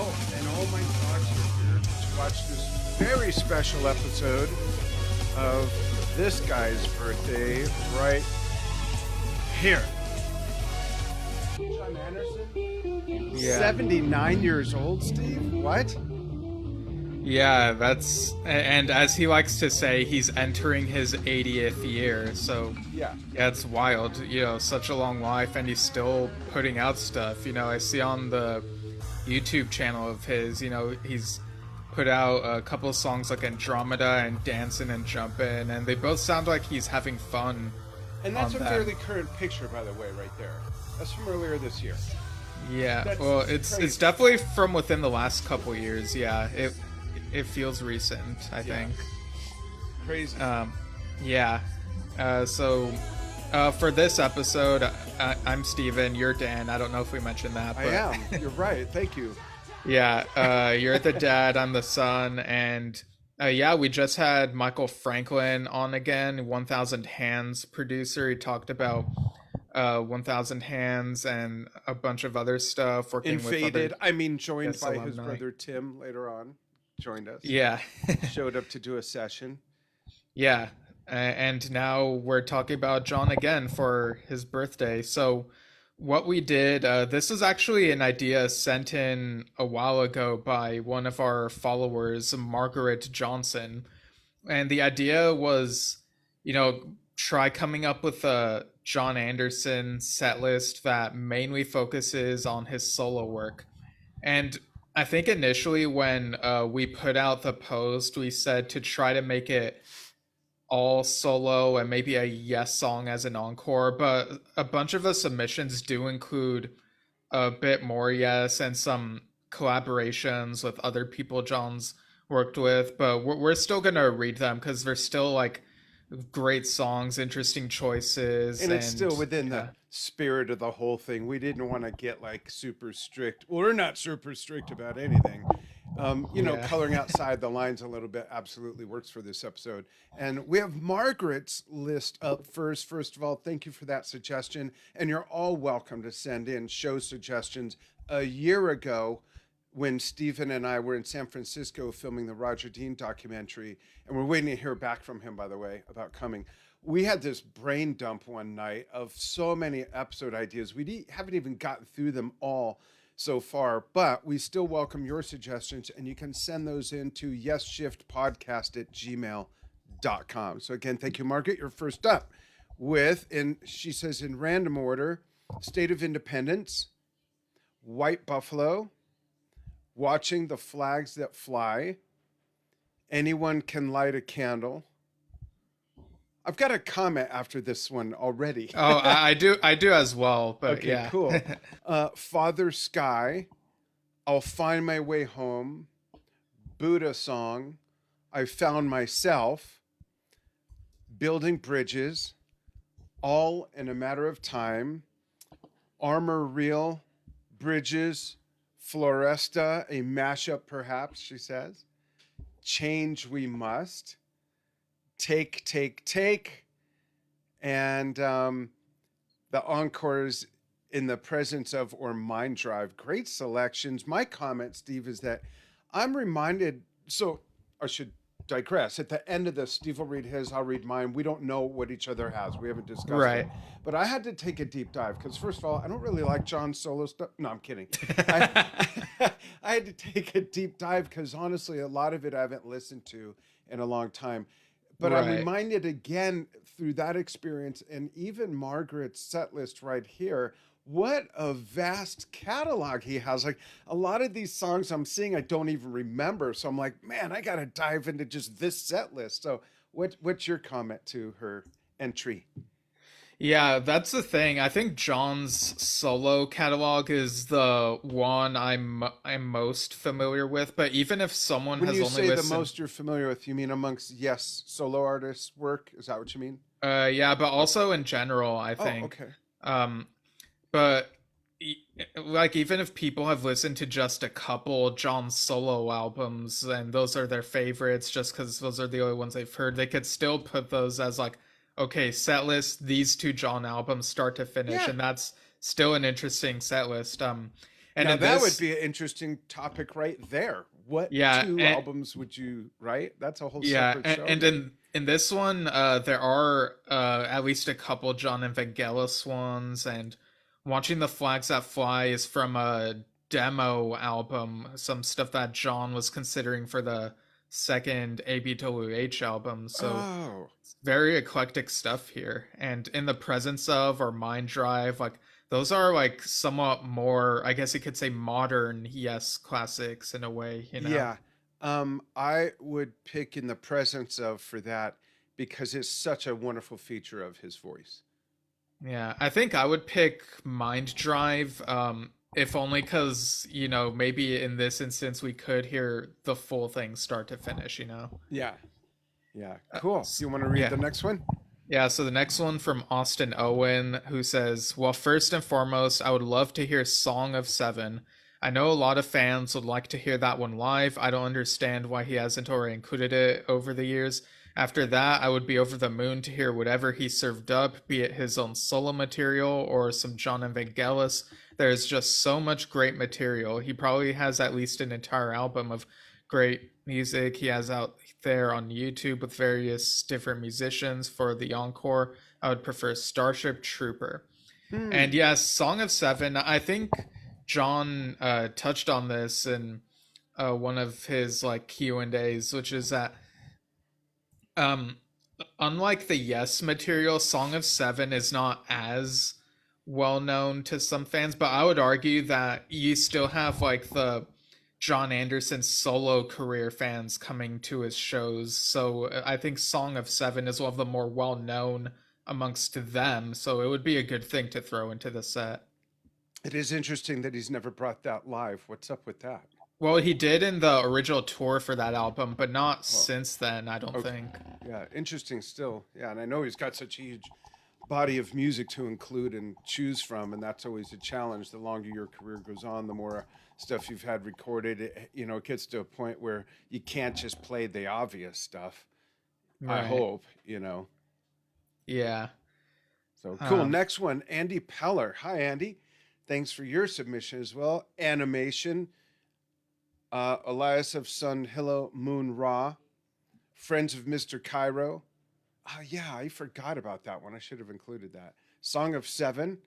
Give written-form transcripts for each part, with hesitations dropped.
Oh, and all my dogs are here to watch this very special episode of this guy's birthday right here. Jon Anderson? Yeah. 79 years old, Steve? What? Yeah, and as he likes to say, he's entering his 80th year, so Yeah. it's wild, such a long life, and he's still putting out stuff. I see on the YouTube channel of his, he's put out a couple of songs like Andromeda and Dancing and Jumpin', and they both sound like he's having fun. And that's a on fairly current picture, by the way, right there. That's from earlier this year. Yeah, That's well, it's crazy. definitely from within the last couple years. Yeah, it feels recent, I think. Crazy. Yeah. So for this episode, I'm Steven, you're Dan. I don't know if we mentioned that. I But am. You're right. Thank you. Yeah, you're the dad, I'm the son, and yeah, we just had Michael Franklin on again, 1000 Hands producer. He talked about 1000 Hands and a bunch of other stuff, working with Invaded. other Joined Yes, by his alumni. brother Tim later on. Joined us. Yeah. Showed up to do a session. Yeah, and now we're talking about John again for his birthday. So what we did, this is actually an idea sent in a while ago by one of our followers, Margaret Johnson. And the idea was, try coming up with a Jon Anderson set list that mainly focuses on his solo work. And I think initially when we put out the post, we said to try to make it all solo and maybe a Yes song as an encore, but a bunch of the submissions do include a bit more Yes and some collaborations with other people John's worked with, but we're still gonna read them because they're still like great songs, interesting choices, And it's still within yeah. the spirit of the whole thing. We didn't want to get like super strict. Well, we're not super strict about anything. Yeah. Coloring outside the lines a little bit absolutely works for this episode. And we have Margaret's list up first. First of all, thank you for that suggestion. And you're all welcome to send in show suggestions. A year ago, when Stephen and I were in San Francisco filming the Roger Dean documentary, and we're waiting to hear back from him, by the way, about coming, we had this brain dump one night of so many episode ideas. Haven't even gotten through them all so far, but we still welcome your suggestions, and you can send those in to yesshiftpodcast@gmail.com. So again, thank you, Margaret. You're first up with, and she says in random order, State of Independence, White Buffalo, Watching the Flags That Fly, Anyone Can Light a Candle. I've got a comment after this one already. Oh, I do as well, but Okay, yeah. cool. Father Sky, I'll Find My Way Home, Buddha Song, I Found Myself, Building Bridges, All in a Matter of Time, Armor Real, Bridges, Floresta, a mashup perhaps, she says, Change We Must, Take, Take, Take, and the encores In the Presence of or Mind Drive. Great selections. My comment, Steve, is that I'm reminded, so I should digress. At the end of this, Steve will read his, I'll read mine. We don't know what each other has. We haven't discussed Right. it. But I had to take a deep dive because, first of all, I don't really like John's solo stuff. No, I'm kidding. I had to take a deep dive because, honestly, a lot of it I haven't listened to in a long time. But I'm Right. reminded again through that experience and even Margaret's set list right here, what a vast catalog he has. Like a lot of these songs I'm seeing, I don't even remember. So I'm like, man, I got to dive into just this set list. So what's your comment to her entry? Yeah, that's the thing. I think John's solo catalog is the one I'm most familiar with. But even if someone When has you only say listened, the most you're familiar with, you mean amongst, yes, solo artists' work? Is that what you mean? yeah, but also in general, I Oh, think. okay. But like even if people have listened to just a couple John solo albums and those are their favorites just because those are the only ones they've heard, they could still put those as like, okay, set list, these two John albums start to finish, Yeah. and that's still an interesting set list. And And Now in that would this, be an interesting topic right there. What yeah, two albums would you write? That's a whole yeah, separate show. and in this one, there are at least a couple John and Vangelis ones, and Watching the Flags That Fly is from a demo album, some stuff that John was considering for the second ABWH album. So Oh, very eclectic stuff here. And In the Presence of or Mind Drive, like those are like somewhat more, I guess you could say, modern Yes classics in a way, you know? yeah. I would pick In the Presence of for that because it's such a wonderful feature of his voice. Yeah, I think I would pick Mind Drive, if only because, maybe in this instance we could hear the full thing start to finish, you know? Yeah. Yeah. Cool. S- You want to read yeah. the next one? Yeah, so the next one from Austin Owen, who says, well, first and foremost, I would love to hear Song of Seven. I know a lot of fans would like to hear that one live. I don't understand why he hasn't already included it over the years. After that, I would be over the moon to hear whatever he served up, be it his own solo material or some John and Vangelis. There's just so much great material. He probably has at least an entire album of great music he has out there on YouTube with various different musicians for the encore. I would prefer Starship Trooper. And Hmm. yes, Song of Seven, I think John touched on this in one of his like Q&As, which is that um, unlike the Yes material, Song of Seven is not as well known to some fans, but I would argue that you still have like the Jon Anderson solo career fans coming to his shows. So I think Song of Seven is one of the more well known amongst them. So it would be a good thing to throw into the set. It is interesting that he's never brought that live. What's up with that? Well, he did in the original tour for that album, but not Oh, since then, I don't okay. think. Yeah, interesting still. Yeah, and I know he's got such a huge body of music to include and choose from, and that's always a challenge. The longer your career goes on, the more stuff you've had recorded. It gets to a point where you can't just play the obvious stuff. I Right. hope. Yeah. So cool. Um, Next one, Andy Peller. Hi, Andy. Thanks for your submission as well. Animation. Elias of Sun, Hello, Moon, Ra. Friends of Mr. Cairo. Oh, yeah, I forgot about that one. I should have included that. Song of Seven,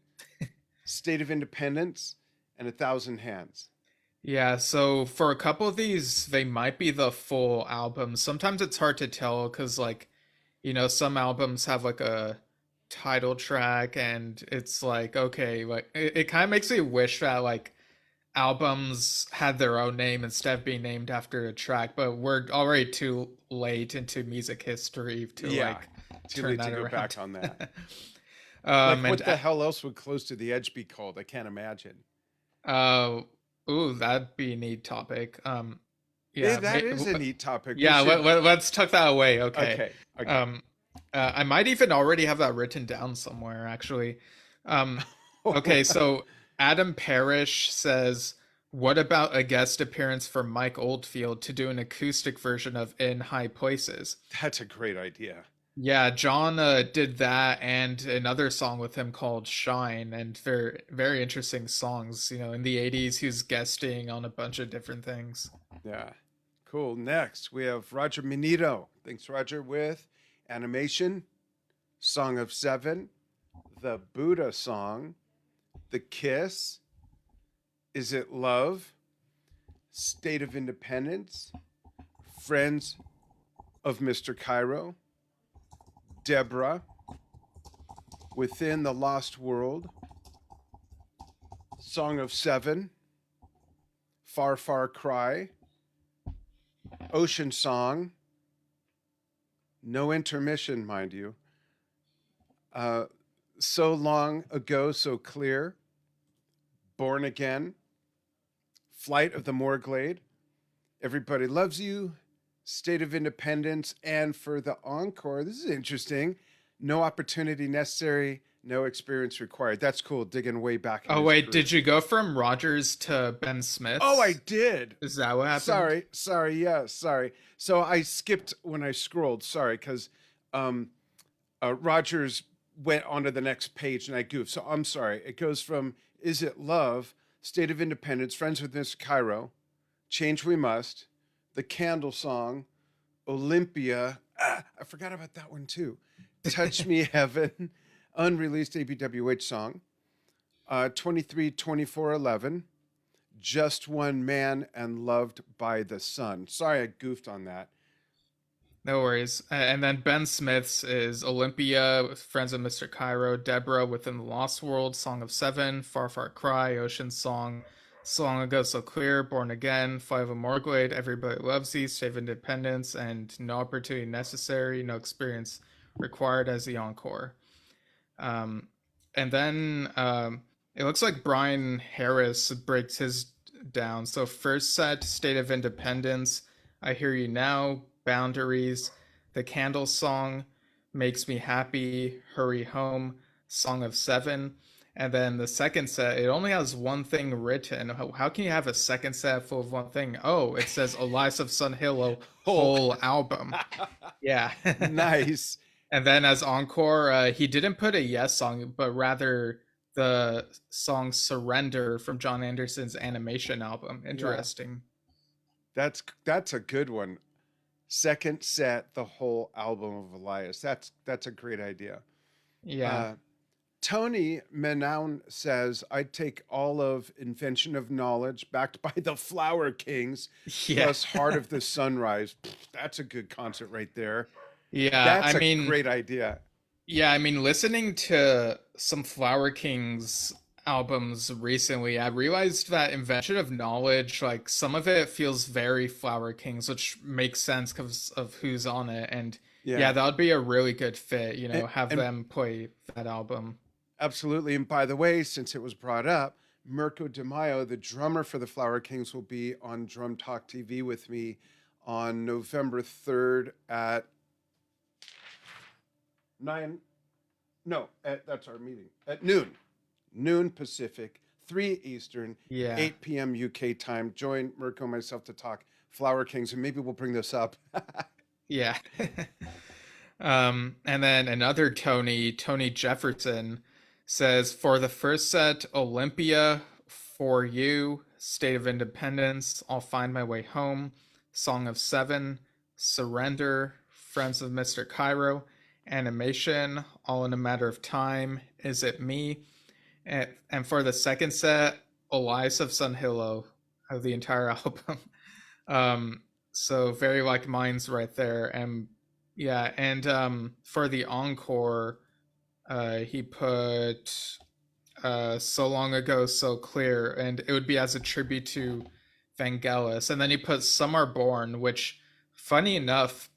State of Independence, and A Thousand Hands. yeah, so for a couple of these, they might be the full album. Sometimes it's hard to tell because, like, some albums have like a title track, and it's like, okay, like, it kind of makes me wish that, like, albums had their own name instead of being named after a track, but we're already too late into music history to, Yeah, like, too turn late to that go around. back on that. Like, And what the hell else would Close to the Edge be called? I can't imagine. uh, ooh, that'd be a neat topic. Yeah, Yeah, that is a neat topic. We yeah. should. Let's tuck that away. Okay. Okay, okay. Um, I might even already have that written down somewhere, actually. Okay, so Adam Parrish says, "What about a guest appearance from Mike Oldfield to do an acoustic version of In High Places?" That's a great idea. Yeah, John did that and another song with him called Shine, and very, very interesting songs. In the 80s, he was guesting on a bunch of different things. Yeah. Cool. Next, we have Roger Minito. Thanks, Roger, with Animation, Song of Seven, The Buddha Song, The Kiss, Is It Love, State of Independence, Friends of Mr. Cairo, Deborah, Within the Lost World, Song of Seven, Far Far Cry, Ocean Song, no intermission, mind you. So Long Ago, So Clear, Born Again, Flight of the Morglade, Everybody Loves You, State of Independence, and for the encore, this is interesting. No opportunity necessary, no experience required. That's cool. Digging way back in Oh his wait, career. did you go from Rogers to Ben Smith? Oh, I did. Is that what happened? Sorry. Yeah, sorry. So I skipped when I scrolled. Sorry, because Rogers went on to the next page and I goofed. So I'm sorry. It goes from Is It Love State of Independence, Friends with Mr. Cairo, Change We Must, The Candle Song, Olympia. I forgot about that one too. Touch Me Heaven, unreleased ABWH song. 23, 24, 11. Just One Man and Loved by the Sun. Sorry I goofed on that. No worries. And then Ben Smith's is Olympia, Friends of Mr. Cairo, Deborah, Within the Lost World, Song of Seven, Far Far Cry, Ocean Song, So Long Ago So Clear, Born Again, Five of Morglade, Everybody Loves You, Save Independence, and No Opportunity Necessary, No Experience Required as the encore. Um, and then it looks like Brian Harris breaks his down. So first set, State of Independence, I Hear You Now, Boundaries, The Candle Song, Makes Me Happy, Hurry Home, Song of Seven. And then the second set, it only has one thing written. How can you have a second set full of one thing? Oh, it says Elias of Sun Hillo whole album. Yeah. Nice. And then as encore, he didn't put a Yes song, but rather the song Surrender from Jon Anderson's animation album. Interesting. That's a good one. Second set, the whole album of Elias. That's a great idea. Yeah. Tony Menaun says, I'd take all of Invention of Knowledge, backed by the Flower Kings, Yeah. plus Heart of the Sunrise. That's a good concert right there. Yeah. That's I a mean, great idea. yeah, I mean, listening to some Flower Kings albums recently, I realized that Invention of Knowledge, like some of it feels very Flower Kings, which makes sense because of who's on it. And yeah, Yeah. that would be a really good fit, And, have and them play that album. absolutely. And by the way, since it was brought up, Mirko De Maio, the drummer for the Flower Kings, will be on Drum Talk TV with me on November 3rd at 9. No, that's our meeting. At noon Pacific, 3 Eastern, Yeah. 8 p.m. UK time. Join Mirko and myself to talk Flower Kings, and maybe we'll bring this up. Yeah. And then another Tony Jefferson says for the first set, Olympia, For You, State of Independence, I'll Find My Way Home, Song of Seven, Surrender, Friends of Mr. Cairo, Animation, All in a Matter of Time, Is It Me? And for the second set, Elias of Sun Hillo of the entire album. So very like mine's right there. And yeah, and for the encore, he put So Long Ago So Clear, and it would be as a tribute to Vangelis. And then he put Some Are Born, which funny enough,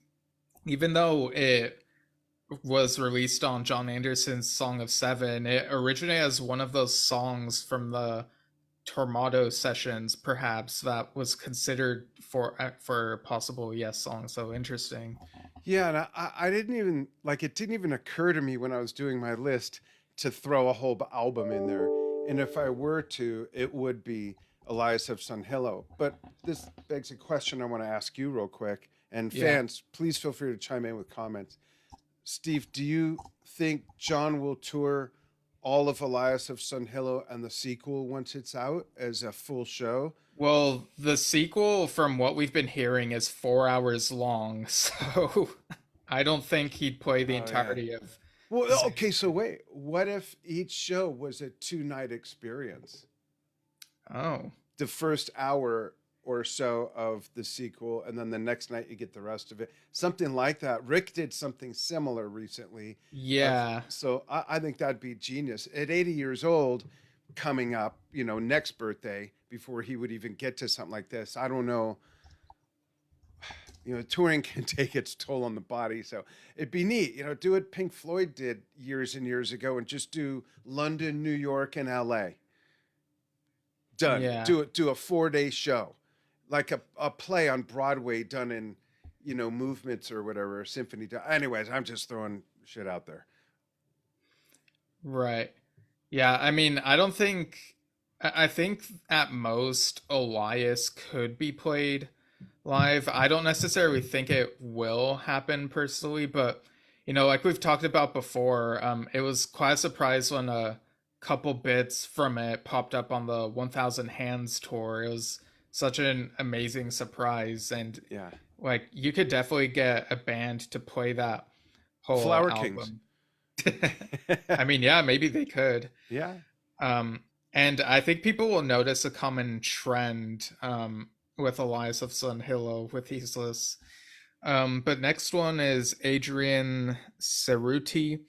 even though it was released on Jon Anderson's Song of Seven, it originated as one of those songs from the Tormato sessions, perhaps, that was considered for a possible Yes song. So interesting. Yeah, and I didn't even like it. Didn't even occur to me when I was doing my list to throw a whole album in there. And if I were to, it would be Elias of Sun Hillo. But this begs a question I want to ask you real quick. And Yeah. fans, please feel free to chime in with comments. Steve, do you think John will tour all of Elias of Sun Hillo and the sequel once it's out as a full show? Well, the sequel, from what we've been hearing, is 4 hours long, so I don't think he'd play the Oh, yeah. entirety of. Well, okay, so wait. What if each show was a 2-night experience? Oh, The first hour or so of the sequel, and then the next night you get the rest of it. Something like that. Rick did something similar recently. yeah. So I think that'd be genius. At 80 years old, coming up, next birthday, before he would even get to something like this, I don't know. Touring can take its toll on the body. So it'd be neat, do what Pink Floyd did years and years ago and just do London, New York, and LA. Done. Yeah. Do a 4-day show, like a play on Broadway done in, movements or whatever, a symphony. Anyways, I'm just throwing shit out there. Right. Yeah, I mean, I think at most Elias could be played live. I don't necessarily think it will happen personally, but like we've talked about before, it was quite a surprise when couple bits from it popped up on the 1000 Hands tour. It was such an amazing surprise, and Yeah. like you could definitely get a band to play that whole Flower Kings. album. I mean, yeah, maybe they could. Yeah. Um, and I think people will notice a common trend with Elias of Sun Hillo with these lists. But next one is Adrian Cerruti,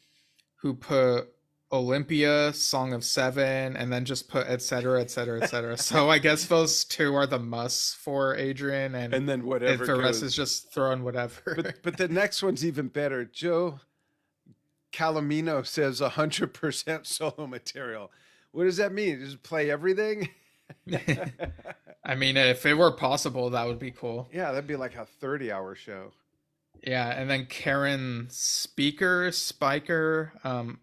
who put Olympia, Song of Seven, and then just put etc. etc. etc. So I guess those two are the musts for Adrian, And then whatever the rest goes. is just throwing whatever. But the next one's even better. Joe Calamino says 100% solo material. What does that mean? Just play everything? I mean, if it were possible, that would be cool. Yeah, that'd be like a 30-hour show. Yeah, and then Karen Spiker, and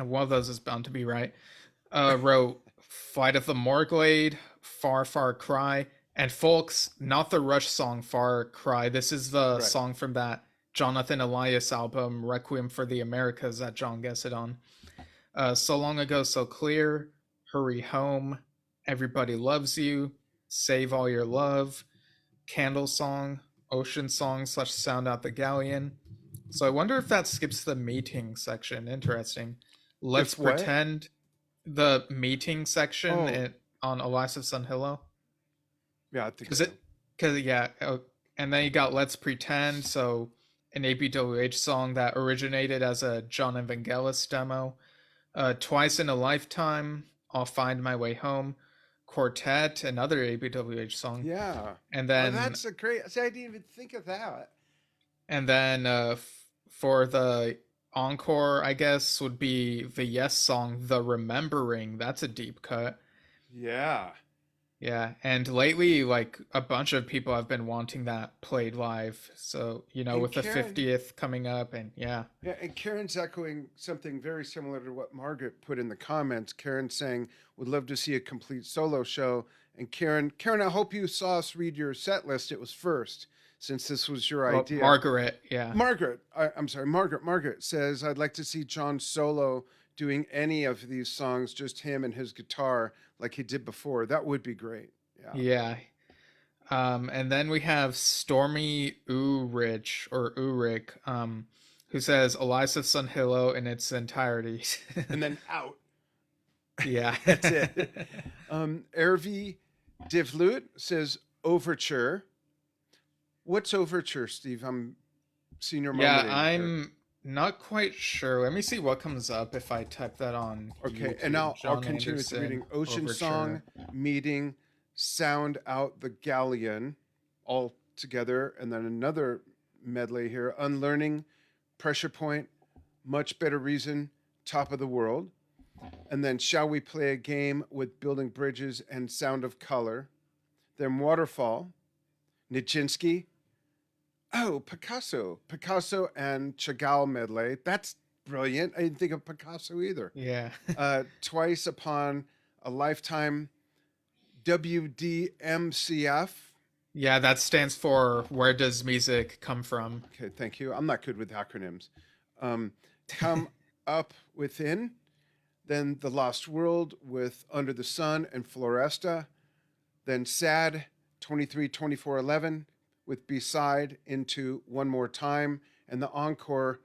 one of those is bound to be right, wrote Flight of the Morglade, Far Far Cry, and folks, not the Rush song Far Cry. This is the Right. song from that Jonathan Elias album, Requiem for the Americas, that John guessed it on. So Long Ago, So Clear, Hurry Home, Everybody Loves You, Save All Your Love, Candle Song, Ocean Song / Sound Out the Galleon. So I wonder if that skips the meeting section. Interesting. Let's If what? Pretend, the meeting section Oh. on Elias of Sun Hillo. Yeah, I think Because so. and then you got Let's Pretend, so an ABWH song that originated as a John Evangelis demo. Twice in a Lifetime, I'll Find My Way Home. Quartet, another ABWH song. Yeah. And Oh, then that's a great. See, I didn't even think of that. for the encore, I guess, would be the Yes song, The Remembering. That's a deep cut. Yeah. Yeah, and lately, like, a bunch of people have been wanting that played live. So, And with the Karen- 50th coming up, and yeah. Yeah, and Karen's echoing something very similar to what Margaret put in the comments. Karen saying, "Would love to see a complete solo show." And Karen, I hope you saw us read your set list. It was first, since this was your Well, idea. Margaret, yeah. I'm sorry, Margaret. Margaret says, "I'd like to see John solo doing any of these songs, just him and his guitar, like he did before. That would be great." Yeah. Yeah. And then we have Stormy Urich, who says Elias of Sun Hillo in its entirety. And then out. Yeah. That's it. Ervi Divlut says overture. What's overture, Steve? I'm senior. Yeah, I'm not quite sure. Let me see what comes up if I type that on. Okay, YouTube. and now I'll Jon continue with the Anderson, reading. Ocean Overture. Song, Meeting, Sound Out the Galleon, all together, and then another medley here. Unlearning, Pressure Point, Much Better Reason, Top of the World. And then Shall We Play a Game with Building Bridges and Sound of Color. Then Waterfall, Nijinsky. Oh, Picasso and Chagall medley. That's brilliant. I didn't think of Picasso either. Yeah. Twice Upon a Lifetime, WDMCF. Yeah, that stands for Where Does Music Come From? Okay, thank you. I'm not good with acronyms. Come Up Within. Then The Lost World with Under the Sun and Floresta. Then Sad 23-24-11 with B-side into One More Time. And the encore,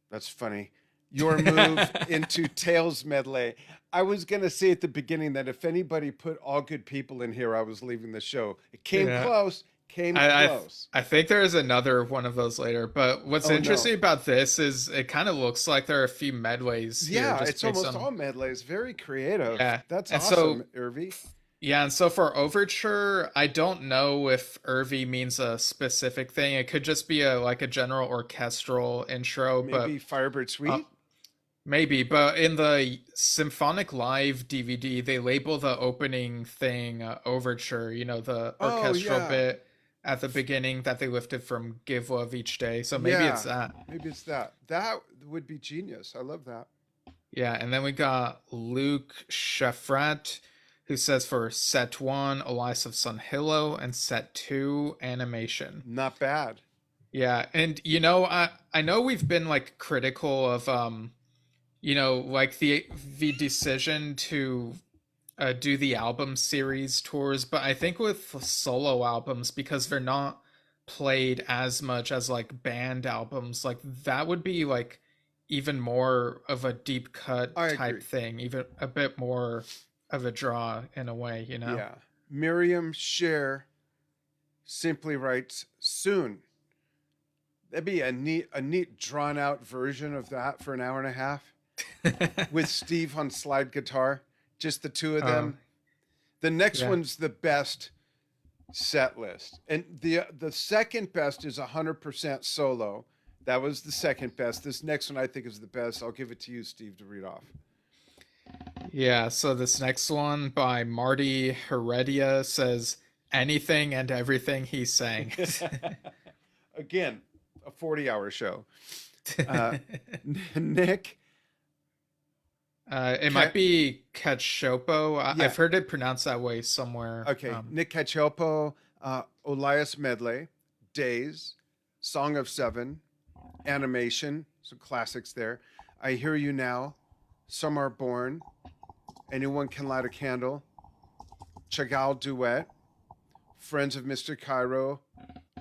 that's funny, Your Move into Tales medley. I was going to say at the beginning that if anybody put All Good People in here, I was leaving the show. It came close. I think there is another one of those later, but what's interesting about this is it kind of looks like there are a few medleys. Yeah, it's almost all medleys. Very creative. Yeah. That's And awesome, Irvi. Yeah, and so for overture, I don't know if Irvi means a specific thing. It could just be a general orchestral intro, Maybe Firebird Suite. Maybe, but in the Symphonic Live DVD, they label the opening thing overture. The orchestral bit at the beginning that they lifted from Give Love Each Day. So maybe it's that. Maybe it's that. That would be genius. I love that. Yeah, and then we got Luke Sheffrat, who says for set 1, Elias of Sun Hillo, and set 2, Animation. Not bad. Yeah, and I know we've been critical of like the decision to do the album series tours, but I think with solo albums, because they're not played as much as like band albums, like that would be like even more of a deep cut I type agree. thing, even a bit more of a draw in a way, you know? Yeah. Miriam Scher simply writes soon. That'd be a neat drawn out version of that for an hour and a half with Steve on slide guitar, just the two of Oh, them. The next yeah. one's the best set list, and the second best is 100% solo. That was the second best. This next one I think is the best. I'll give it to you, Steve, to read off. Yeah, so this next one by Marty Heredia says anything and everything he sang. Again, a 40-hour show. Uh, Nick, It might be Cachopo. yeah, I've heard it pronounced that way somewhere. okay. Nick Cachopo, Elias Medley, Days, Song of Seven, Animation, some classics there. I Hear You Now, Some Are Born, Anyone Can Light a Candle, Chagall Duet, Friends of Mr. Cairo,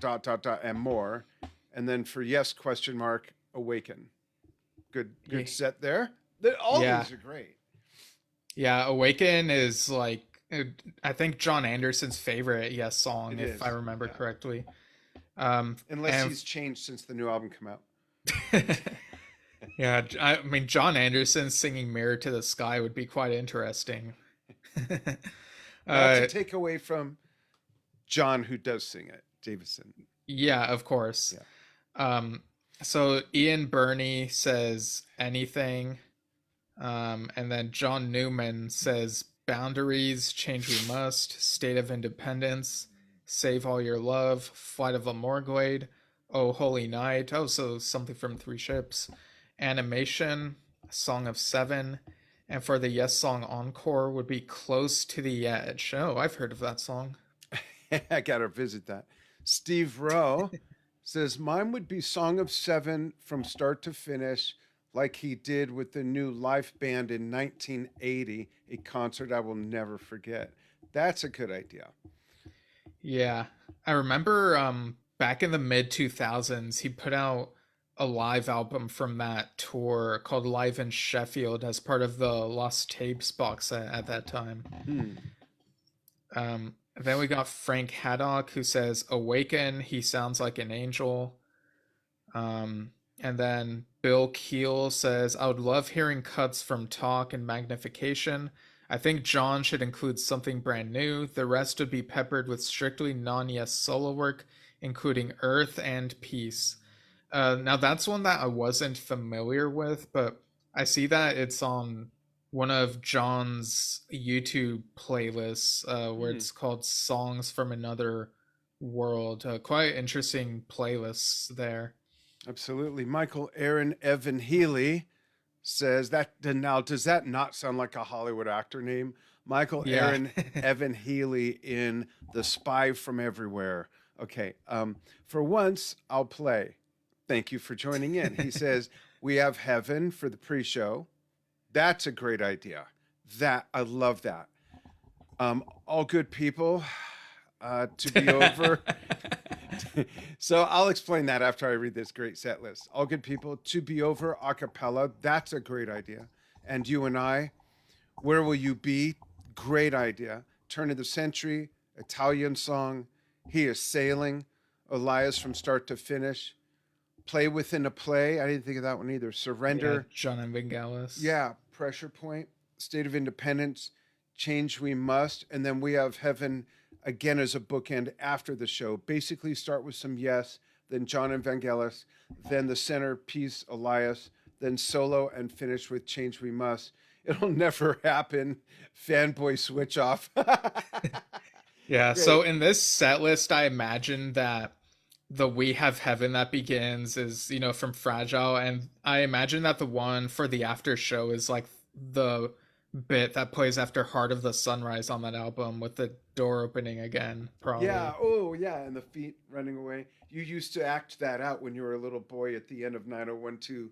dot, dot, dot, and more. And then for yes, question mark, Awaken. Good Ye- set there. All Yeah, these are great. yeah. Awaken is like I think Jon Anderson's favorite Yes song, It if is. I remember Yeah. correctly. Unless And he's changed since the new album came out. yeah, I mean Jon Anderson singing "Mirror to the Sky" would be quite interesting. Not to uh, take away from John, who does sing it, Davison. yeah, of course. Yeah. Um, so Ian Burney says anything. And then John Newman says boundaries, change we must, state of independence, save all your love, flight of the Morglade, oh holy night, oh so something from Three Ships, animation, song of seven, and for the yes song encore would be close to the edge. Oh, I've heard of that song. I got to visit that. Steve Rowe says mine would be Song of Seven from start to finish, like he did with the new live band in 1980, a concert I will never forget. That's a good idea. Yeah. I remember back in the mid 2000s he put out a live album from that tour called Live in Sheffield as part of the Lost Tapes box set at that time. Hmm. Then we got Frank Haddock who says Awaken, he sounds like an angel. And then Bill Keel says, I would love hearing cuts from Talk and Magnification. I think John should include something brand new. The rest would be peppered with strictly non Yes solo work, including Earth and Peace. Now, that's one that I wasn't familiar with, but I see that it's on one of John's YouTube playlists where Hmm. it's called Songs from Another World. Quite interesting playlists there. Absolutely. Michael Aaron Evan Healy says that. Now, does that not sound like a Hollywood actor name? Michael Yeah. Aaron Evan Healy in The Spy from Everywhere. Okay. For once, I'll play. Thank you for joining in. He says, we have Heaven for the pre show. That's a great idea. I love that. All good people to be over. So I'll explain that after I read this great set list. All good people to be over a cappella. That's a great idea. And you and I, where will you be? Great idea. Turn of the century, Italian song. He is sailing. Elias from start to finish. Play within a play. I didn't think of that one either. Yeah, Surrender. John and Vangelis. Yeah. Pressure point. State of independence. Change we must. And then we have Heaven again as a bookend after the show. Basically, start with some yes, then John and Vangelis, then the centerpiece Elias, then solo, and finish with Change We Must. It'll never happen. Fanboy switch off. Yeah, Great. so in this set list, I imagine that the We Have Heaven that begins is, from Fragile, and I imagine that the one for the after show is like the bit that plays after Heart of the Sunrise on that album with the door opening again, Yeah. probably. Oh, yeah. And the feet running away. You used to act that out when you were a little boy at the end of 9012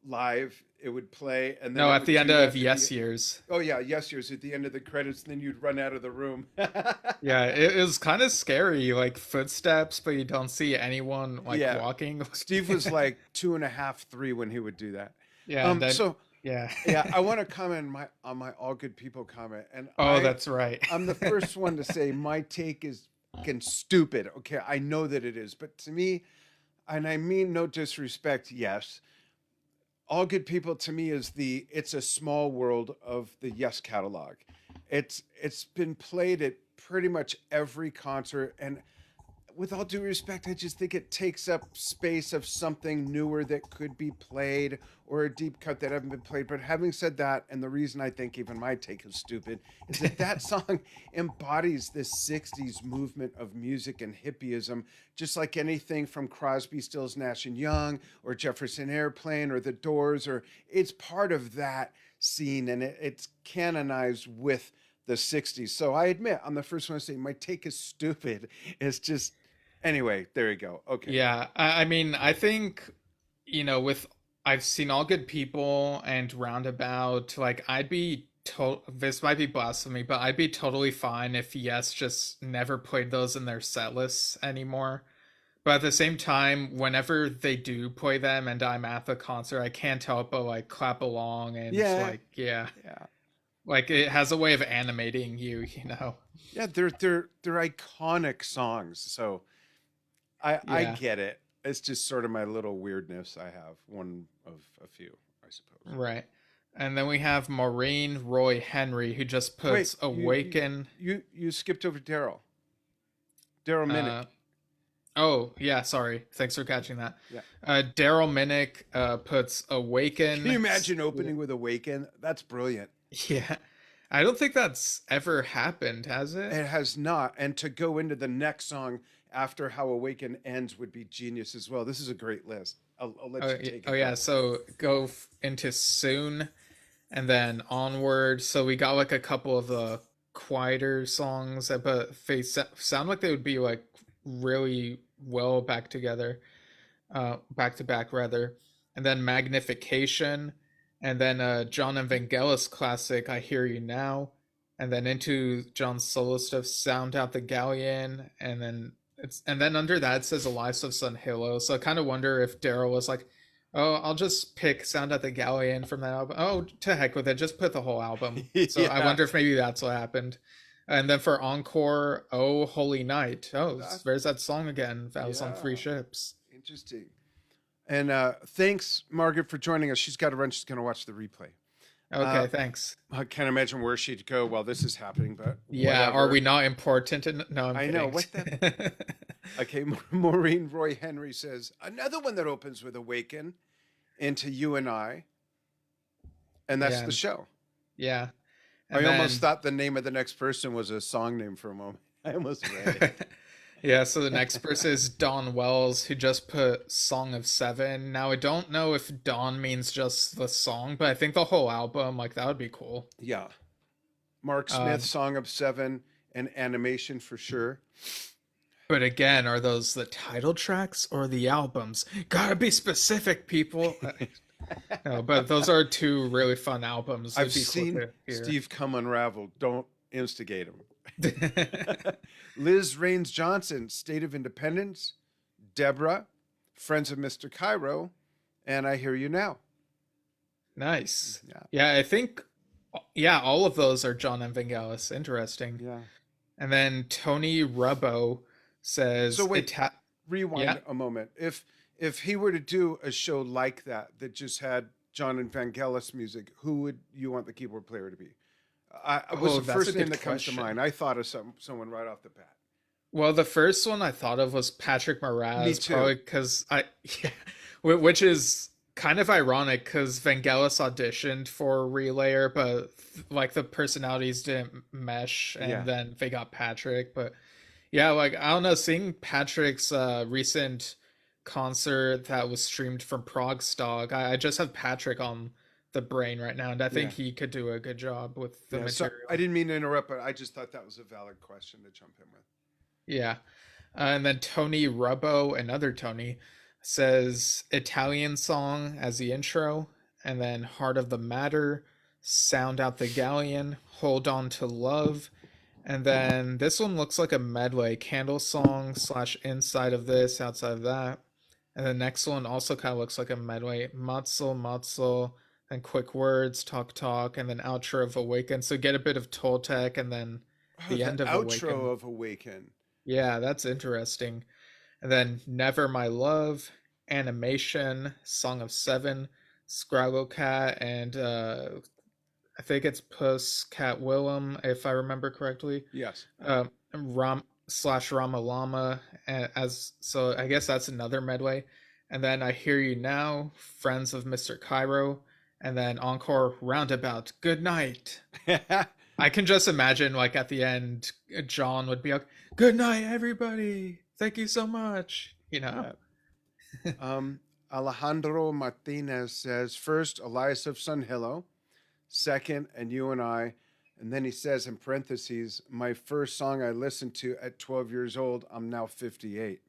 live. It would play, and then No, it at would the end do that of at the. Yes Years. Oh yeah, yes, yours at the end of the credits, and then you'd run out of the room. Yeah, it was kind of scary, like footsteps, but you don't see anyone like Yeah, walking. Steve was like 2.5, 3 when he would do that. Yeah, and then So yeah. yeah, I want to comment on my all good people comment, and Oh, that's right. I'm the first one to say my take is fucking stupid. Okay, I know that it is, but to me, and I mean no disrespect, yes, all good people to me is the it's a small world of the Yes catalog. It's been played at pretty much every concert, and with all due respect, I just think it takes up space of something newer that could be played or a deep cut that haven't been played. But having said that, and the reason I think even my take is stupid is that that song embodies this 60s movement of music and hippieism, just like anything from Crosby, Stills, Nash and Young or Jefferson Airplane or The Doors, or it's part of that scene and it's canonized with the 60s. So I admit, I'm the first one to say my take is stupid. It's just anyway, there you go. Okay. Yeah, I mean, I think, with I've seen All Good People and Roundabout, like I'd be this might be blasphemy, but I'd be totally fine if Yes just never played those in their set lists anymore. But at the same time, whenever they do play them and I'm at the concert, I can't help but like clap along and Yeah. like, yeah, Yeah. like it has a way of animating you, you know? Yeah, they're iconic songs. So I Yeah, get it. It's just sort of my little weirdness I have. One of a few, I suppose. right. And then we have Maureen Roy Henry, who just Wait, puts Awaken. you skipped over Daryl. Daryl Minnick. Uh, oh, yeah, sorry. Thanks for catching that. Yeah. Daryl Minnick puts Awaken. Can you imagine opening with Awaken? That's brilliant. Yeah. I don't think that's ever happened, has it? It has not. And to go into the next song after how Awaken ends would be genius as well. This is a great list. I'll let Oh, you take it. oh yeah, so go into Soon and then Onward. So we got like a couple of the quieter songs, but they sound like they would be like really well back together, back to back rather. And then Magnification, and then John and Vangelis classic, I Hear You Now, and then into John's solo stuff, Sound Out the Galleon, and then under that it says Elias of Sun Halo. So I kind of wonder if Daryl was like, "Oh, I'll just pick Sound Out the Galleon from that album. Oh, to heck with it, just put the whole album." So I Yeah. wonder if maybe that's what happened. And then for encore, Oh Holy Night. Oh, there's that song again. That was on Three Yeah. Ships. Interesting. And thanks, Margaret, for joining us. She's got to run. She's going to watch the replay. Okay, thanks. I can't imagine where she'd go while this is happening, but Yeah, whatever. are we not important? No, I'm I kidding. know. What the? Okay, Maureen Roy Henry says, another one that opens with Awaken into You and I, and that's Yeah. the show. Yeah. I almost thought the name of the next person was a song name for a moment. I almost read it. Yeah, so the next person is Don Wells, who just put Song of Seven. Now, I don't know if Don means just the song, but I think the whole album, like, that would be cool. Yeah. Mark Smith, Song of Seven, and Animation for sure. But again, are those the title tracks or the albums? Gotta be specific, people. No, but those are two really fun albums. I've seen Steve come unraveled. Don't instigate him. Liz Raines Johnson, State of Independence, Deborah, Friends of Mr. Cairo, and I Hear You Now. Nice. Yeah. Yeah, I think, yeah, all of those are John and Vangelis. Interesting. Yeah. And then Tony Rubbo says, So wait, rewind a moment. If he were to do a show like that just had John and Vangelis music, who would you want the keyboard player to be? Was the first name that comes to mind. I thought of someone right off the bat. Well, the first one I thought of was Patrick Moraz. Me too. Probably because yeah, which is kind of ironic because Vangelis auditioned for Relayer, but like the personalities didn't mesh, and then they got Patrick. But yeah, like I don't know, seeing Patrick's recent concert that was streamed from Prague Stog, I just have Patrick on the brain right now, and I think he could do a good job with the material. So I didn't mean to interrupt, but I just thought that was a valid question to jump in with. Yeah. And then Tony Rubbo, another Tony, Says Italian song as the intro, and then Heart of the Matter, Sound Out the Galleon, Hold On to Love, and then this one looks like a medley, Candle Song slash Inside of This, Outside of That. And the next one also kind of looks like a medley, Matzel, Matzel, and Quick Words, Talk Talk, and then outro of Awaken. So get a bit of Toltec, and then Oh, the the end of outro Awaken. of Awaken. Yeah, that's interesting. And then Never My Love, Animation, Song of Seven, Scraggle Cat, and I think it's Puss Cat Willem, if I remember correctly. Yes. Ram slash Rama Llama, as so I guess that's another medley. And then I Hear You Now, Friends of Mr. Cairo, and then encore Roundabout, Good Night. I can just imagine, like, at the end, John would be like, "Good night, everybody. Thank you so much." You know. Yeah. Alejandro Martinez says, first, Elias of Sun Hillo. Second, and you and I. And then he says in parentheses, my first song I listened to at 12 years old. I'm now 58.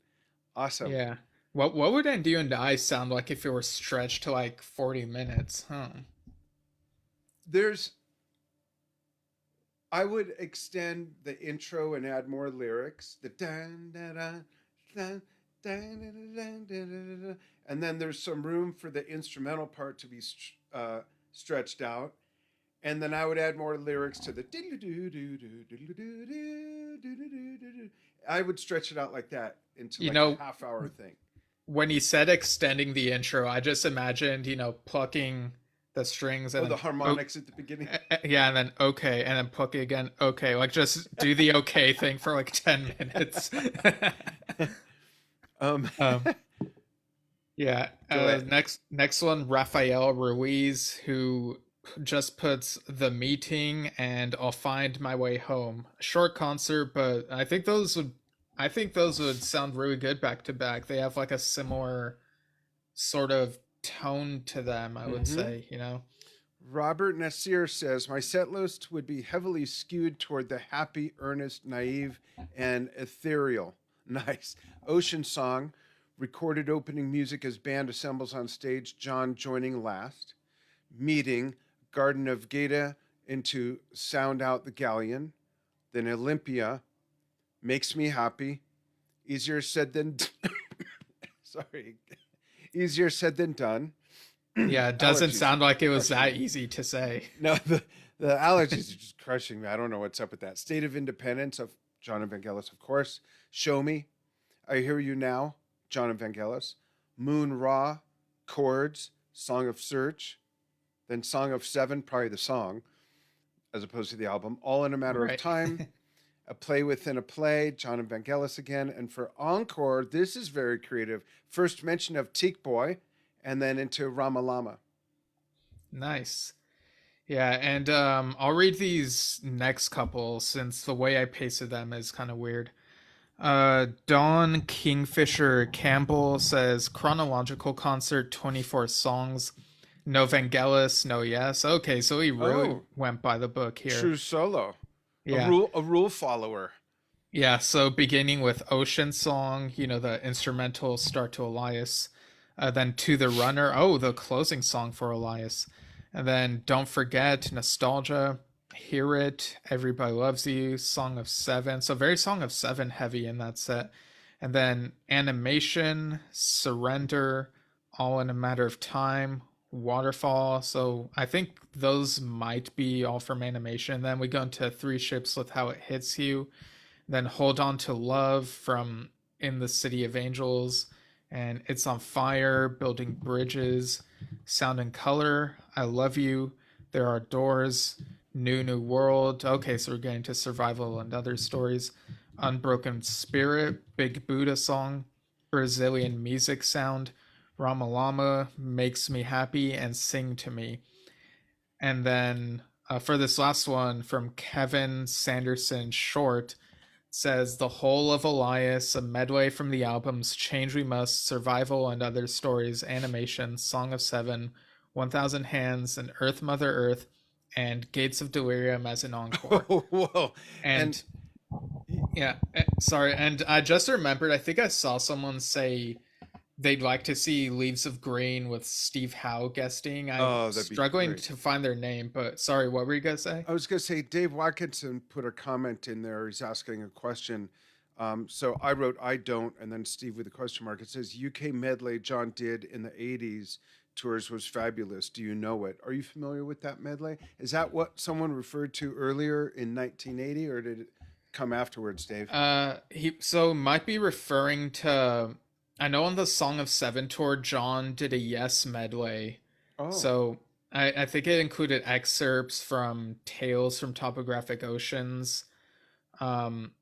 Awesome. Yeah. What would "And You and I" sound like if it were stretched to like 40 minutes? Huh. There's, I would extend the intro and add more lyrics. The dun, da, da, dun, dun, da, da, da, da, da. And then there's some room for the instrumental part to be stretched out. And then I would add more lyrics to the. I would stretch it out like that into You like a know, half hour thing. when you said extending the intro, I just imagined, plucking the strings Oh, and the then harmonics at the beginning. yeah, and then okay, and then plucking again, okay, like just do the okay thing for like 10 minutes. um, um, yeah. Next one, Rafael Ruiz, who just puts The Meeting and I'll Find My Way Home. Short concert, but I think those would sound really good back to back. They have like a similar sort of tone to them, I would mhm. say. Robert Nasir says, my set list would be heavily skewed toward the happy, earnest, naive, and ethereal. Nice. Ocean Song, recorded opening music as band assembles on stage, John joining last. Meeting, Garden of Geta into Sound Out the Galleon. Then Olympia, Makes Me Happy. Easier said than sorry. Easier said than done. Yeah, it doesn't Allergies sound like it was crushing that me. easy to say. No, the allergies are just crushing me. I don't know what's up with that. State of Independence of John Evangelis, of course. Show Me, I Hear You Now, John Evangelis. Moon Raw, Chords, Song of Search. Then Song of Seven, probably the song, as opposed to the album. All in a Matter of Right. Time. A Play Within a Play, John Evangelis again. And for Encore, this is very creative. First mention of Teak Boy, and then into Rama Lama. Nice. Yeah, and I'll read these next couple since the way I pasted them is kind of weird. Dawn Kingfisher Campbell says chronological concert, 24 songs. No Vangelis, no Yes. Okay, so he really Oh, went by the book here. true solo. Yeah. A rule follower. Yeah, so beginning with Ocean Song, the instrumental start to Elias. Then To the Runner, oh, the closing song for Elias. And then Don't Forget, Nostalgia, Hear It, Everybody Loves You, Song of Seven. So very Song of Seven heavy in that set. And then Animation, Surrender, All in a Matter of Time, Waterfall. So I think those might be all from Animation. Then we go into Three Ships with How It Hits You. Then Hold On to Love from In the City of Angels. And It's on Fire, Building Bridges, Sound and Color, I Love You, There Are Doors, New World. Okay, so we're getting to Survival and Other Stories. Unbroken Spirit, Big Buddha Song, Brazilian Music Sound, Ramalama, Makes Me Happy, and Sing to Me. And then for this last one from Kevin Sanderson Short, says the whole of Elias, a medley from the albums Change We Must, Survival and Other Stories, Animation, Song of Seven, 1000 Hands, and Earth Mother Earth, and Gates of Delirium as an encore. Oh, whoa. And yeah, sorry, and I just remembered, I think I saw someone say they'd like to see Leaves of Green with Steve Howe guesting. I'm Oh, that'd be struggling great. to find their name, but sorry, what were you gonna say? I was going to say, Dave Watkinson put a comment in there. He's asking a question. So I wrote, I don't, and then Steve with a question mark. It says, UK medley John did in the 80s tours was fabulous. Do you know it? Are you familiar with that medley? Is that what someone referred to earlier in 1980, or did it come afterwards, Dave? He so might be referring to. I know on the Song of Seven tour, John did a Yes medley. Oh, So I think it included excerpts from Tales from Topographic Oceans. Um,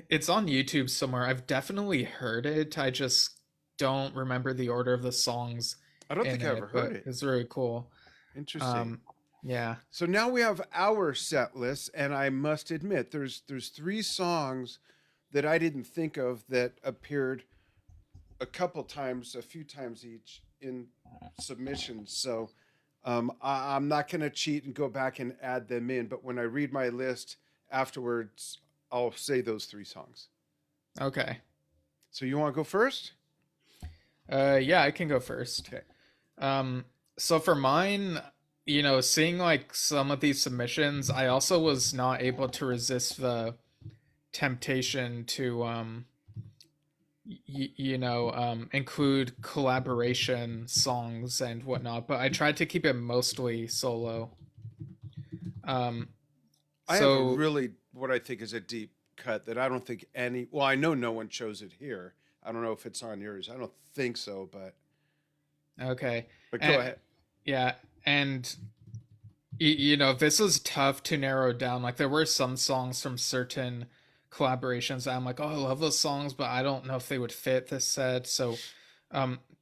it's on YouTube somewhere. I've definitely heard it. I just don't remember the order of the songs I don't in think I ever it, heard but it. it's really cool. Interesting. Um, yeah. So now we have our set list, and I must admit, there's three songs that I didn't think of that appeared a couple times, a few times each in submissions. So I'm not going to cheat and go back and add them in. But when I read my list afterwards, I'll say those three songs. Okay. So you want to go first? Yeah, I can go first. Okay. Um, so for mine, seeing like some of these submissions, I also was not able to resist the temptation to include collaboration songs and whatnot, but I tried to keep it mostly solo. Um, I have a so really, what I think is a deep cut that I don't think any, well, I know no one chose it here. I don't know if it's on yours. I don't think so, okay, but go and ahead. yeah, and this was tough to narrow down. Like there were some songs from certain collaborations that I'm like, oh, I love those songs, but I don't know if they would fit this set. So,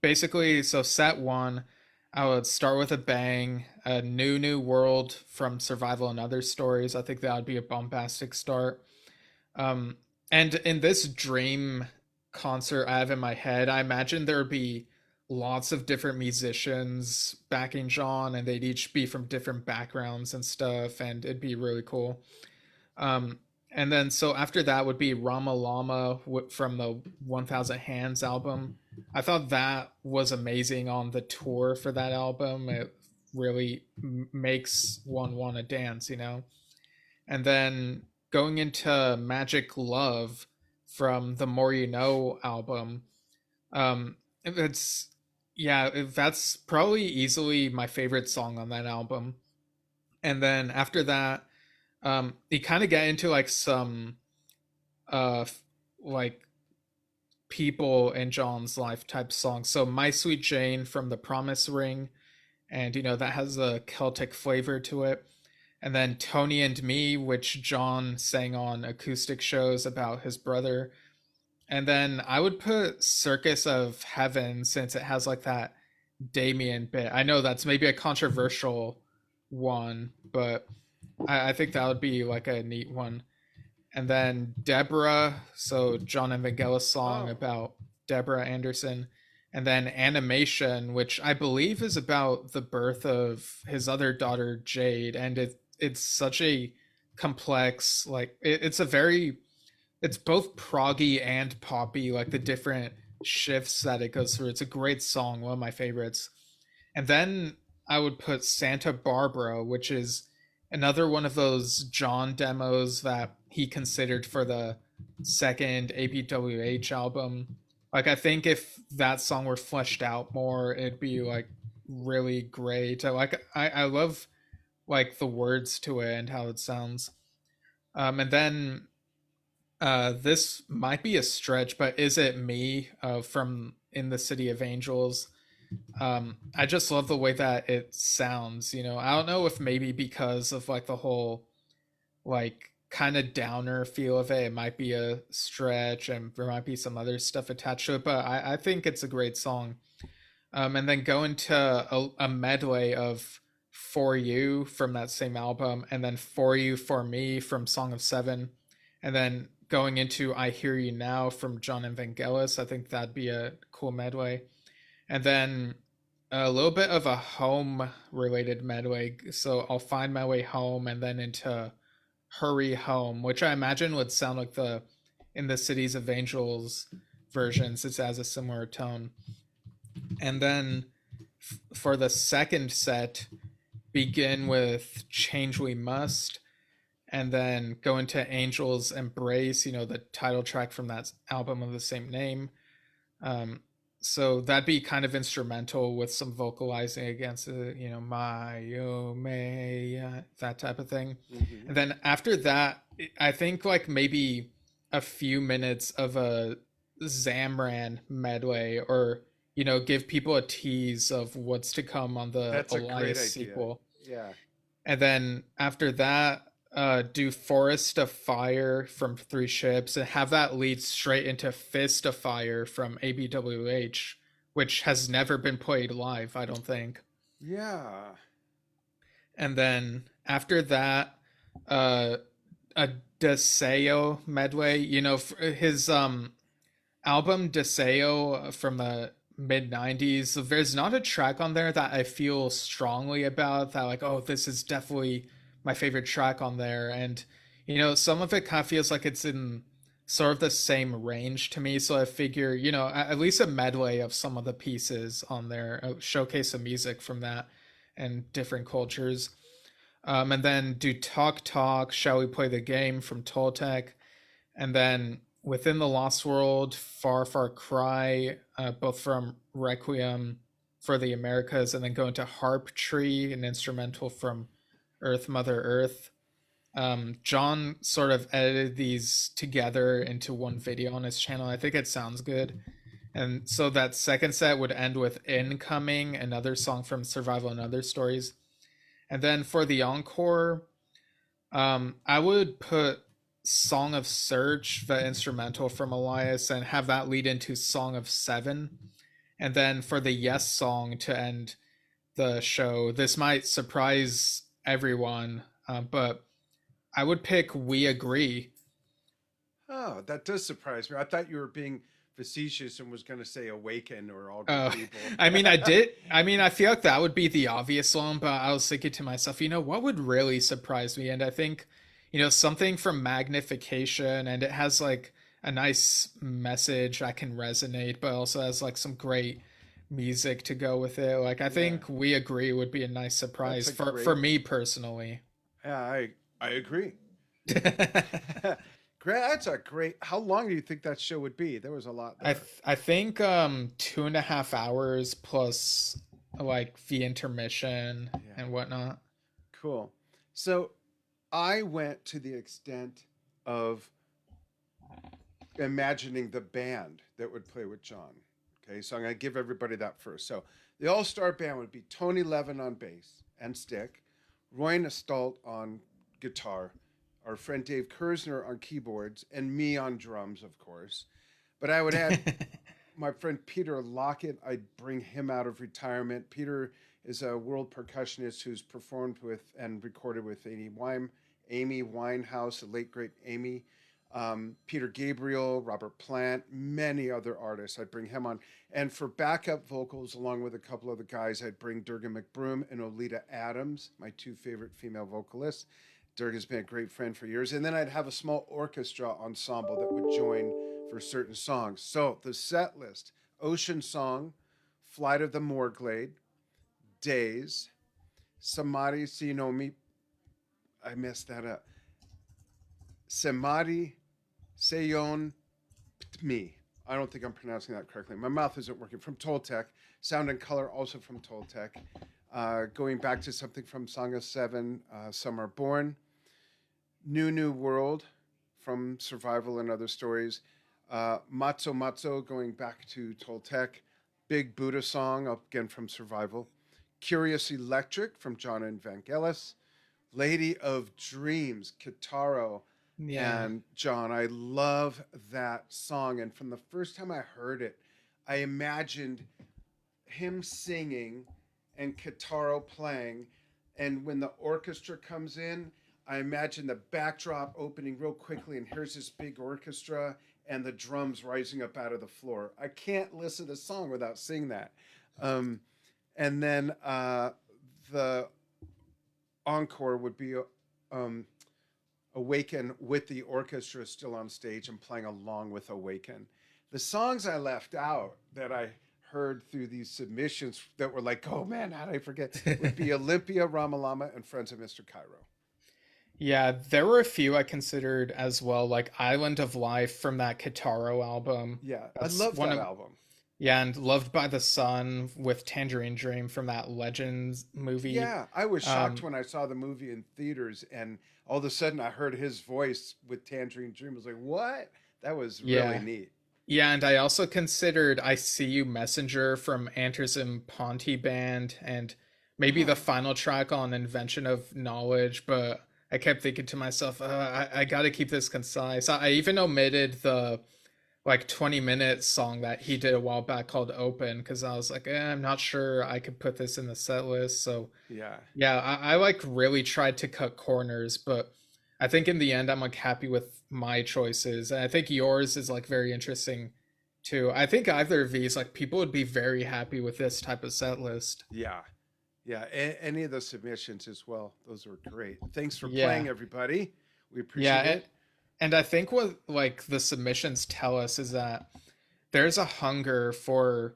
basically, so set one, I would start with a bang, a new world from Survival and Other Stories. I think that would be a bombastic start. Um, and in this dream concert I have in my head, I imagine there would be lots of different musicians backing John, and they'd each be from different backgrounds and stuff, and it'd be really cool. Um, and then so after that would be Rama Lama from the 1000 Hands album. I thought that was amazing on the tour for that album. It really makes one want to dance. And then going into Magic Love from the More You Know album. It's yeah, that's probably easily my favorite song on that album. And then after that, you kind of get into like some like people in John's life type songs. So My Sweet Jane from The Promise Ring, and that has a Celtic flavor to it. And then Tony and Me, which John sang on acoustic shows about his brother. And then I would put Circus of Heaven since it has like that Damien bit. I know that's maybe a controversial one, but I think that would be like a neat one. And then Deborah, so John Evangelis song Oh, about Deborah Anderson. And then Animation, which I believe is about the birth of his other daughter Jade, and it's such a complex, like it's a very, it's both proggy and poppy, like the different shifts that it goes through. It's a great song, one of my favorites. And then I would put Santa Barbara, which is another one of those John demos that he considered for the second APWH album. Like I think if that song were fleshed out more, it'd be like really great. I love like the words to it and how it sounds. And then this might be a stretch, but Is It Me from In the City of Angels. I just love the way that it sounds. I don't know if maybe because of like the whole like kind of downer feel of it, it might be a stretch, and there might be some other stuff attached to it, but I think it's a great song. And then go into a medley of For You from that same album, and then For You For Me from Song of Seven, and then going into I Hear You Now from John Evangelis. I think that'd be a cool medley. And then a little bit of a home related medley. So I'll Find My Way Home, and then into Hurry Home, which I imagine would sound like the In the Cities of Angels versions, it has a similar tone. And then for the second set, begin with Change We Must, and then go into Angel's Embrace, the title track from that album of the same name. Um, so that'd be kind of instrumental with some vocalizing against it, my, oh, may, that type of thing. Mm-hmm. And then after that, I think like maybe a few minutes of a Zamran medley, or, give people a tease of what's to come on the That's a great Elias idea. sequel. Yeah. And then after that, do Forest of Fire from Three Ships and have that lead straight into Fist of Fire from ABWH, which has never been played live, I don't think. Yeah. And then after that, uh, a Deseo medley. His album Deseo from the mid 90s, there's not a track on there that I feel strongly about, that like, oh, this is definitely my favorite track on there. And some of it kind of feels like it's in sort of the same range to me, so I figure, at least a medley of some of the pieces on there, a showcase of music from that and different cultures. And then do Talk Talk, Shall We Play the Game from Toltec, and then Within the Lost World, Far Far Cry, both from Requiem for the Americas, and then go into Harp Tree, an instrumental from Earth Mother Earth. John sort of edited these together into one video on his channel. I think it sounds good. And so that second set would end with Incoming, another song from Survival and Other Stories. And then for the encore, I would put Song of Search, the instrumental from Elias, and have that lead into Song of Seven. And then for the Yes song to end the show, this might surprise everyone, but I would pick We Agree. Oh, that does surprise me. I thought you were being facetious and was going to say Awaken or All Good Oh, People. I mean, I did. I mean, I feel like that would be the obvious one, but I was thinking to myself, what would really surprise me? And I think, something from Magnification, and it has like a nice message that can resonate, but also has like some great music to go with it. Like, I Yeah, think We Agree would be a nice that's surprise a for great one. me personally. Yeah, I agree. Great. That's a great. How long do you think that show would be? There was a lot there. I think 2.5 hours plus like the intermission Yeah, and whatnot. cool. So I went to the extent of imagining the band that would play with John. Okay, so I'm going to give everybody that first. So the all star band would be Tony Levin on bass and stick, Roy Nastalt on guitar, our friend Dave Kersner on keyboards, and me on drums, of course. But I would add my friend Peter Lockett. I'd bring him out of retirement. Peter is a world percussionist who's performed with and recorded with Amy Winehouse, the late great Amy, Peter Gabriel, Robert Plant, many other artists. I'd bring him on. And for backup vocals, along with a couple of the guys, I'd bring Durga McBroom and Olita Adams, my two favorite female vocalists. Durga's been a great friend for years. And then I'd have a small orchestra ensemble that would join for certain songs. So the set list: Ocean Song, Flight of the Morglade, Days, Samadhi Sinomi. I messed that up. Samadhi Seyon Me. I don't think I'm pronouncing that correctly. My mouth isn't working. From Toltec. Sound and Color, also from Toltec. Going back to something from Song of Seven, Some Are Born. New World from Survival and Other Stories. Matzo Matzo, going back to Toltec. Big Buddha Song, again from Survival. Curious Electric from John and Vangelis. Lady of Dreams, Kitaro, Yeah. and John. I love that song. And from the first time I heard it, I imagined him singing and Kitaro playing. And when the orchestra comes in, I imagine the backdrop opening real quickly, and here's this big orchestra and the drums rising up out of the floor. I can't listen to the song without seeing that. Um, and then the encore would be um, Awaken with the orchestra still on stage and playing along with Awaken. The songs I left out that I heard through these submissions that were like, oh man, how did I forget? Would be Olympia, Ramalama, and Friends of Mr. Cairo. Yeah, there were a few I considered as well, like Island of Life from that Kitaro album. Yeah, I That's love one that of, album. yeah, and Loved by the Sun with Tangerine Dream from that Legends movie. Yeah, I was shocked Um, when I saw the movie in theaters, and all of a sudden I heard his voice with Tangerine Dream. I was like, what? That was really yeah. neat. Yeah, and I also considered I See You Messenger from Anderson Ponte Band and maybe the Huh. final track on Invention of Knowledge, but I kept thinking to myself, I gotta keep this concise. I even omitted the like 20-minute song that he did a while back called Open because I was like, I'm not sure I could put this in the set list. So Yeah. yeah, I like really tried to cut corners, but I think in the end I'm like happy with my choices. And I think yours is like very interesting too. I think either of these, like people would be very happy with this type of set list. Yeah. Yeah. Any of the submissions as well. Those were great. Thanks for Yeah. playing, everybody. We Yeah, appreciate it. and I think what like the submissions tell us is that there's a hunger for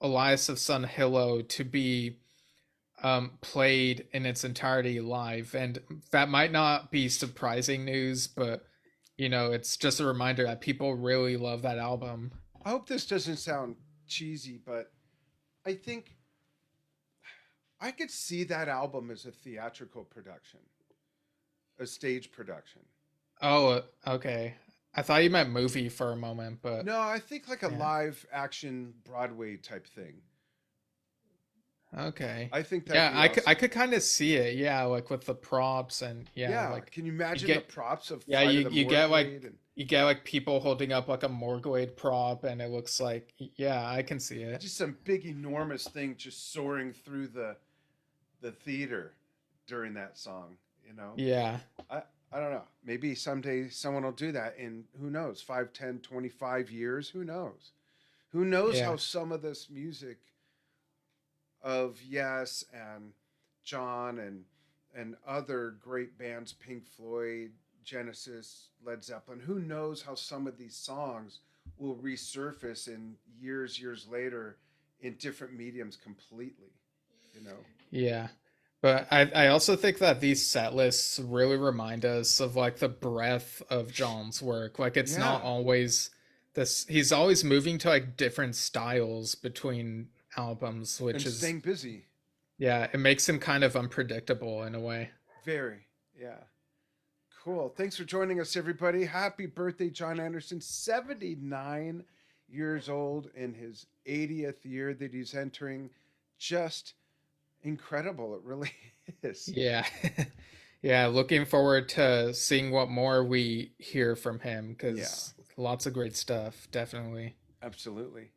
Elias of Sun Hillo to be played in its entirety live, and that might not be surprising news, but it's just a reminder that people really love that album. I hope this doesn't sound cheesy, but I think I could see that album as a theatrical production, a stage production. Oh, okay. I thought you meant movie for a moment, but No, I think like a yeah. live action Broadway type thing. Okay. I think that'd Yeah, be I awesome. could kind of see it. Yeah, like with the props and yeah, Yeah, like can you you imagine the get props of yeah, Flight of the you get Morglade and like people holding up like a Morglade prop and it looks like yeah, I can see it. just some big enormous thing just soaring through the theater during that song, you know? Yeah. I I don't know. Maybe someday someone will do that in who knows, 5, 10, 25 years, who knows? Who knows Yeah. how some of this music of Yes and John and other great bands, Pink Floyd, Genesis, Led Zeppelin. Who knows how some of these songs will resurface in years later in different mediums completely, you know? Yeah. But I also think that these set lists really remind us of like the breadth of John's work. Like it's not Yeah, always this he's always moving to like different styles between albums, which and is staying busy. yeah, it makes him kind of unpredictable in a way. Very. Yeah. Cool. Thanks for joining us, everybody. Happy birthday, Jon Anderson. 79 years old in his 80th year that he's entering. Just incredible. It really is. Yeah. Yeah, looking forward to seeing what more we hear from him Yeah, because lots of great stuff, definitely. absolutely.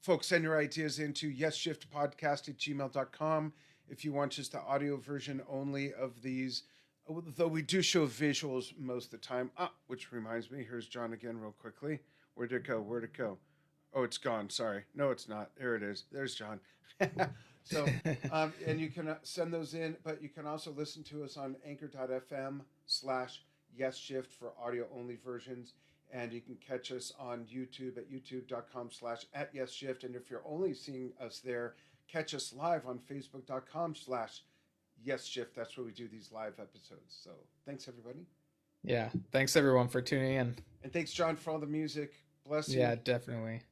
Folks, send your ideas into yesshiftpodcast@gmail.com if you want just the audio version only of these. Though we do show visuals most of the time. Which reminds me, here's John again, real quickly. Where'd it go? Where'd it go? Oh, it's gone. Sorry. No, it's not. There it is. There's John. So, and you can send those in, but you can also listen to us on anchor.fm/yesshift for audio only versions. And you can catch us on YouTube at youtube.com/@yesshift. And if you're only seeing us there, catch us live on facebook.com/yesshift. That's where we do these live episodes. So thanks, everybody. Yeah, thanks everyone for tuning in. And thanks, John, for all the music. Bless you. Yeah, definitely.